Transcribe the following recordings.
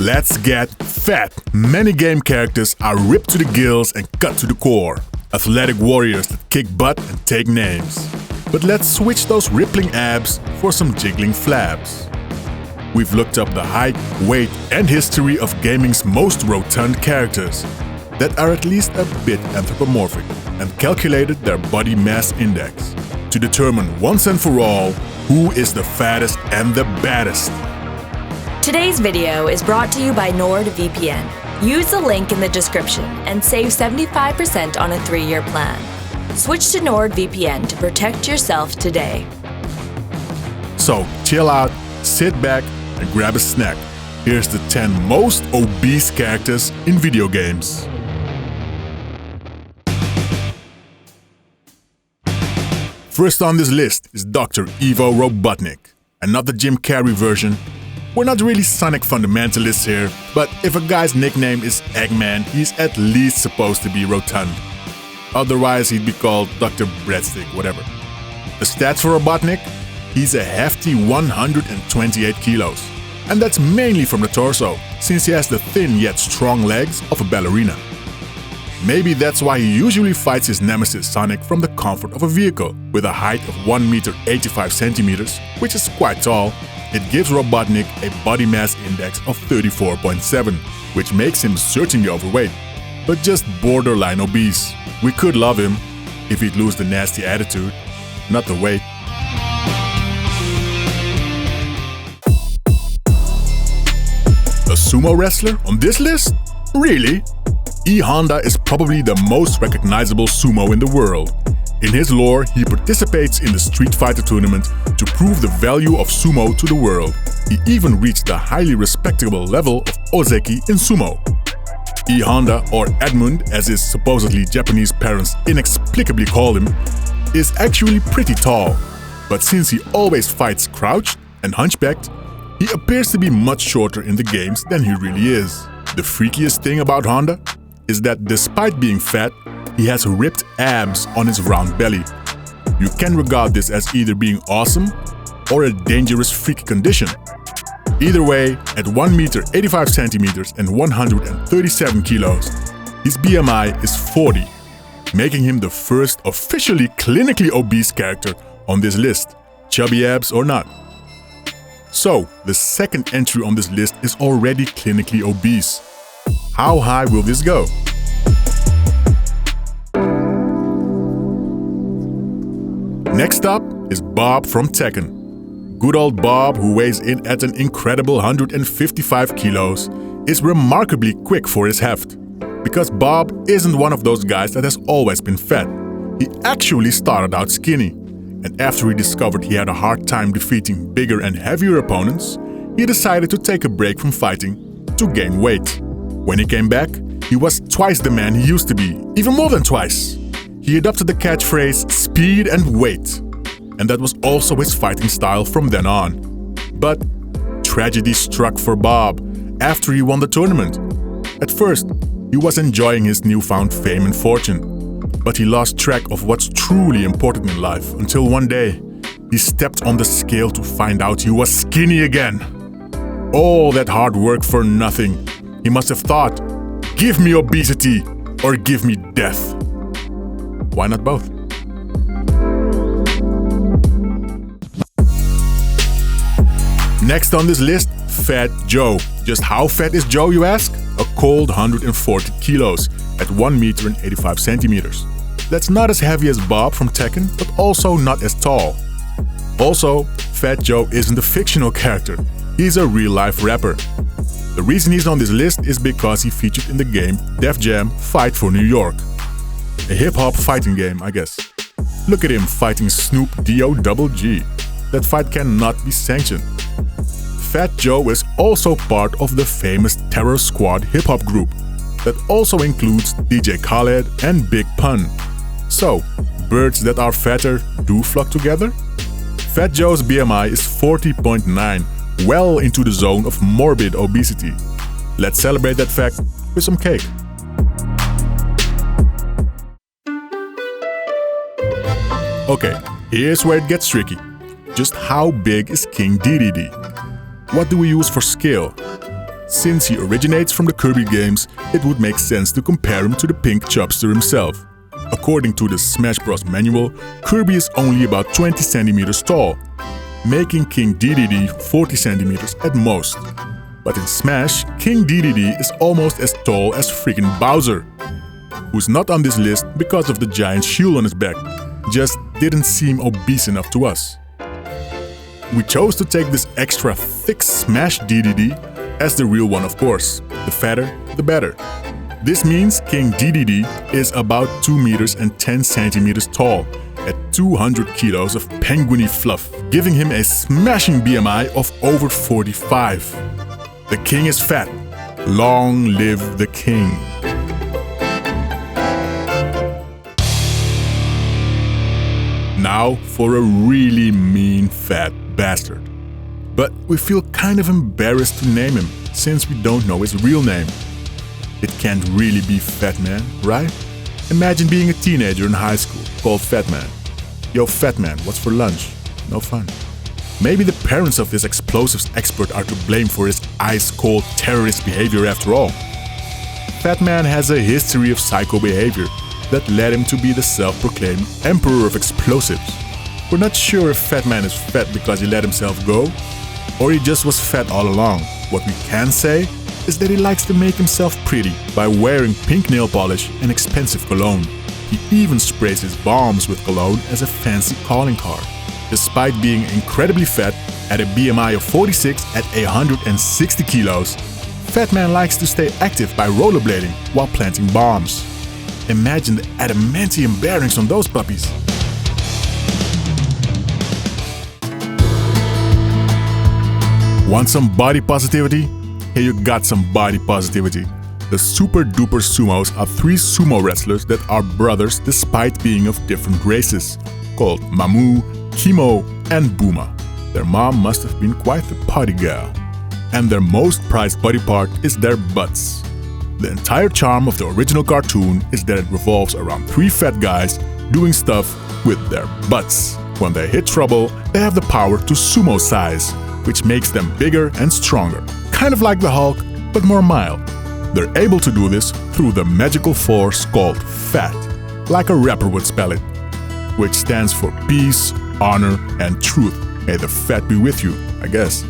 Let's get fat. Many game characters are ripped to the gills and cut to the core. Athletic warriors that kick butt and take names. But let's switch those rippling abs for some jiggling flabs. We've looked up the height, weight and history of gaming's most rotund characters that are at least a bit anthropomorphic and calculated their body mass index to determine once and for all who is the fattest and the baddest. Today's video is brought to you by NordVPN. Use the link in the description and save 75% on a 3-year plan. Switch to NordVPN to protect yourself today. So chill out, sit back and grab a snack. Here's the 10 most obese characters in video games. First on this list is Dr. Evo Robotnik, and not the Jim Carrey version. We're not really Sonic fundamentalists here, but if a guy's nickname is Eggman, he's at least supposed to be rotund. Otherwise, he'd be called Dr. Breadstick, whatever. The stats for Robotnik? He's a hefty 128 kilos. And that's mainly from the torso, since he has the thin yet strong legs of a ballerina. Maybe that's why he usually fights his nemesis Sonic from the comfort of a vehicle. With a height of 1 meter 85 centimeters, which is quite tall, it gives Robotnik a body mass index of 34.7, which makes him certainly overweight, but just borderline obese. We could love him if he'd lose the nasty attitude, not the weight. A sumo wrestler on this list? Really? E-Honda is probably the most recognizable sumo in the world. In his lore, he participates in the Street Fighter tournament to prove the value of sumo to the world. He even reached the highly respectable level of Ozeki in sumo. E-Honda, or Edmund as his supposedly Japanese parents inexplicably call him, is actually pretty tall. But since he always fights crouched and hunchbacked, he appears to be much shorter in the games than he really is. The freakiest thing about Honda is that despite being fat, he has ripped abs on his round belly. You can regard this as either being awesome or a dangerous freak condition. Either way, at 1 meter 85 centimeters and 137 kilos, his BMI is 40, making him the first officially clinically obese character on this list, chubby abs or not. So, the second entry on this list is already clinically obese. How high will this go? Next up is Bob from Tekken. Good old Bob, who weighs in at an incredible 155 kilos, is remarkably quick for his heft. Because Bob isn't one of those guys that has always been fat. He actually started out skinny. And after he discovered he had a hard time defeating bigger and heavier opponents, he decided to take a break from fighting to gain weight. When he came back, he was twice the man he used to be, even more than twice. He adopted the catchphrase speed and weight, and that was also his fighting style from then on. But tragedy struck for Bob after he won the tournament. At first, he was enjoying his newfound fame and fortune, but he lost track of what's truly important in life until one day, he stepped on the scale to find out he was skinny again. All that hard work for nothing. He must have thought, give me obesity or give me death. Why not both? Next on this list, Fat Joe. Just how fat is Joe, you ask? A cold 140 kilos at 1 meter and 85 centimeters. That's not as heavy as Bob from Tekken, but also not as tall. Also, Fat Joe isn't a fictional character. He's a real-life rapper. The reason he's on this list is because he featured in the game Def Jam Fight for New York. A hip-hop fighting game, I guess. Look at him fighting Snoop D-O-double-G. That fight cannot be sanctioned. Fat Joe is also part of the famous Terror Squad hip-hop group that also includes DJ Khaled and Big Pun. So, birds that are fatter do flock together? Fat Joe's BMI is 40.9, well into the zone of morbid obesity. Let's celebrate that fact with some cake. Okay, here's where it gets tricky. Just how big is King Dedede? What do we use for scale? Since he originates from the Kirby games, it would make sense to compare him to the pink chubster himself. According to the Smash Bros. Manual, Kirby is only about 20 centimeters tall, making King Dedede 40 centimeters at most. But in Smash, King Dedede is almost as tall as freaking Bowser, who's not on this list because of the giant shield on his back. Just didn't seem obese enough to us. We chose to take this extra thick Smash Dedede as the real one, of course. The fatter, the better. This means King Dedede is about 2 meters and 10 centimeters tall at 200 kilos of penguiny fluff, giving him a smashing BMI of over 45. The king is fat. Long live the king. Now for a really mean fat bastard. But we feel kind of embarrassed to name him, since we don't know his real name. It can't really be Fatman, right? Imagine being a teenager in high school called Fatman. Yo, Fatman, what's for lunch? No fun. Maybe the parents of this explosives expert are to blame for his ice-cold terrorist behavior after all. Fatman has a history of psycho behavior that led him to be the self-proclaimed emperor of explosives. We're not sure if Fatman is fat because he let himself go, or he just was fat all along. What we can say is that he likes to make himself pretty by wearing pink nail polish and expensive cologne. He even sprays his bombs with cologne as a fancy calling card. Despite being incredibly fat, at a BMI of 46 at 160 kilos, Fatman likes to stay active by rollerblading while planting bombs. Imagine the adamantium bearings on those puppies. Want some body positivity? Here you got some body positivity. The Super Duper Sumos are 3 sumo wrestlers that are brothers despite being of different races, called Mamu, Kimo, and Buma. Their mom must have been quite the party gal. And their most prized body part is their butts. The entire charm of the original cartoon is that it revolves around 3 fat guys doing stuff with their butts. When they hit trouble, they have the power to sumo size, which makes them bigger and stronger. Kind of like the Hulk, but more mild. They're able to do this through the magical force called FAT, like a rapper would spell it, which stands for peace, honor, and truth. May the fat be with you, I guess.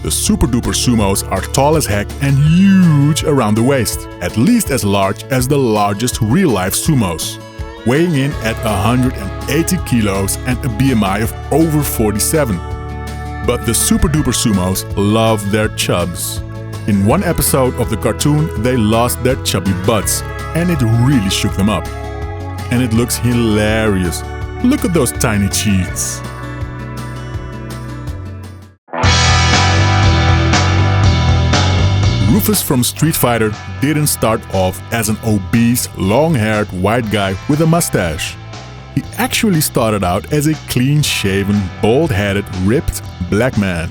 The Super Duper Sumos are tall as heck and huge around the waist, at least as large as the largest real-life sumos, weighing in at 180 kilos and a BMI of over 47. But the Super Duper Sumos love their chubs. In one episode of the cartoon, they lost their chubby butts, and it really shook them up. And it looks hilarious. Look at those tiny cheeks. Rufus from Street Fighter didn't start off as an obese, long-haired white guy with a mustache. He actually started out as a clean-shaven, bald-headed, ripped black man.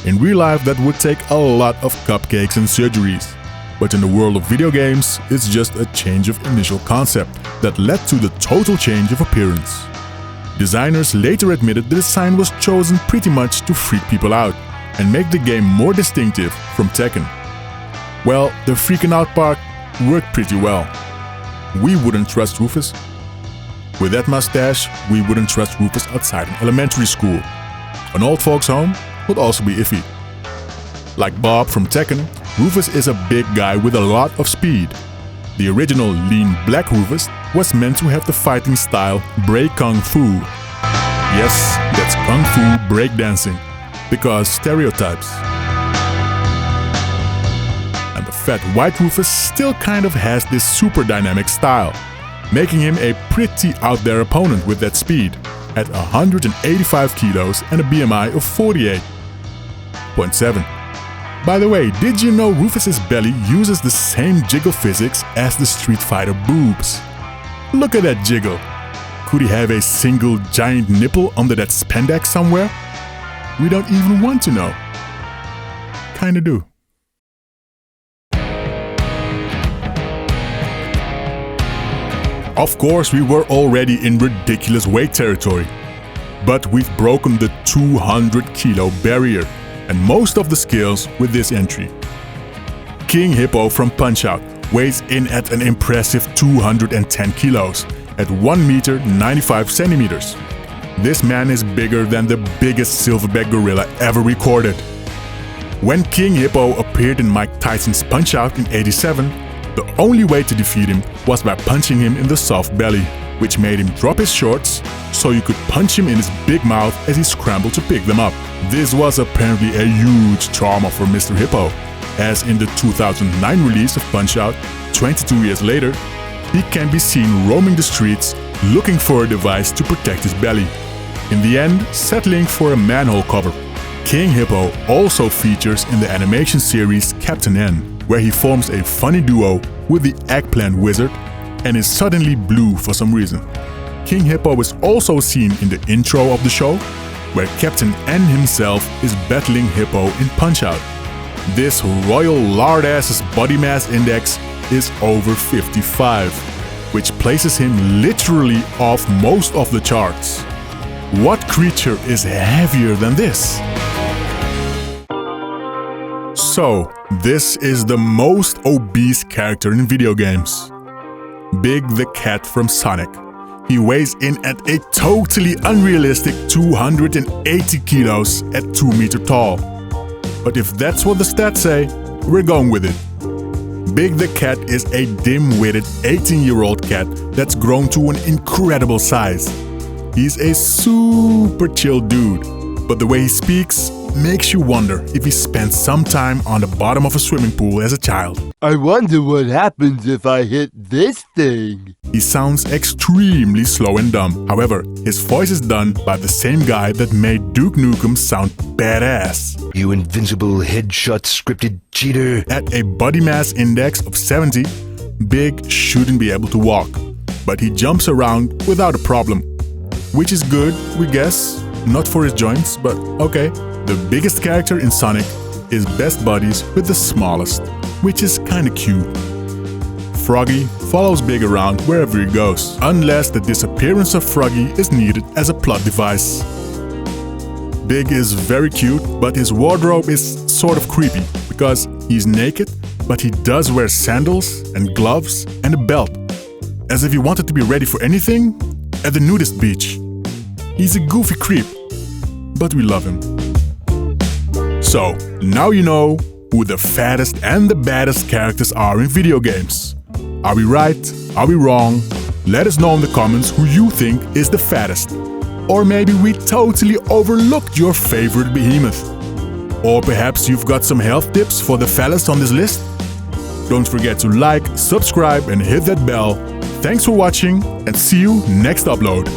In real life, that would take a lot of cupcakes and surgeries. But in the world of video games, it's just a change of initial concept that led to the total change of appearance. Designers later admitted the design was chosen pretty much to freak people out and make the game more distinctive from Tekken. Well, the freaking out part worked pretty well. We wouldn't trust Rufus. With that mustache, we wouldn't trust Rufus outside an elementary school. An old folks' home would also be iffy. Like Bob from Tekken, Rufus is a big guy with a lot of speed. The original lean black Rufus was meant to have the fighting style break kung fu. Yes, that's kung fu breakdancing, because stereotypes. And the fat white Rufus still kind of has this super dynamic style, making him a pretty out there opponent with that speed, at 185 kilos and a BMI of 48.7. By the way, did you know Rufus's belly uses the same jiggle physics as the Street Fighter boobs? Look at that jiggle. Could he have a single giant nipple under that spandex somewhere? We don't even want to know. Kinda do. Of course, we were already in ridiculous weight territory, but we've broken the 200 kilo barrier and most of the skills with this entry. King Hippo from Punch-Out weighs in at an impressive 210 kilos at 1 meter 95 centimeters. This man is bigger than the biggest silverback gorilla ever recorded. When King Hippo appeared in Mike Tyson's Punch-Out in '87, the only way to defeat him was by punching him in the soft belly, which made him drop his shorts so you could punch him in his big mouth as he scrambled to pick them up. This was apparently a huge trauma for Mr. Hippo, as in the 2009 release of Punch-Out, 22 years later, he can be seen roaming the streets looking for a device to protect his belly, in the end settling for a manhole cover. King Hippo also features in the animation series Captain N, where he forms a funny duo with the Eggplant Wizard and is suddenly blue for some reason. King Hippo is also seen in the intro of the show, where Captain N himself is battling Hippo in Punch-Out. This royal lard-ass's body mass index is over 55, which places him literally off most of the charts. What creature is heavier than this? So, this is the most obese character in video games. Big the Cat from Sonic. He weighs in at a totally unrealistic 280 kilos at 2 meters tall. But if that's what the stats say, we're going with it. Big the Cat is a dim-witted 18-year-old cat that's grown to an incredible size. He's a super chill dude, but the way he speaks makes you wonder if he spent some time on the bottom of a swimming pool as a child. I wonder what happens if I hit this thing. He sounds extremely slow and dumb. However, his voice is done by the same guy that made Duke Nukem sound badass. You invincible headshot scripted cheater. At a body mass index of 70, Big shouldn't be able to walk, but he jumps around without a problem. Which is good, we guess. Not for his joints, but okay. The biggest character in Sonic is best buddies with the smallest, which is kinda cute. Froggy follows Big around wherever he goes, unless the disappearance of Froggy is needed as a plot device. Big is very cute, but his wardrobe is sort of creepy, because he's naked, but he does wear sandals and gloves and a belt, as if he wanted to be ready for anything at the nudist beach. He's a goofy creep, but we love him. So, now you know who the fattest and the baddest characters are in video games. Are we right? Are we wrong? Let us know in the comments who you think is the fattest. Or maybe we totally overlooked your favorite behemoth. Or perhaps you've got some health tips for the fellas on this list? Don't forget to like, subscribe and hit that bell. Thanks for watching and see you next upload.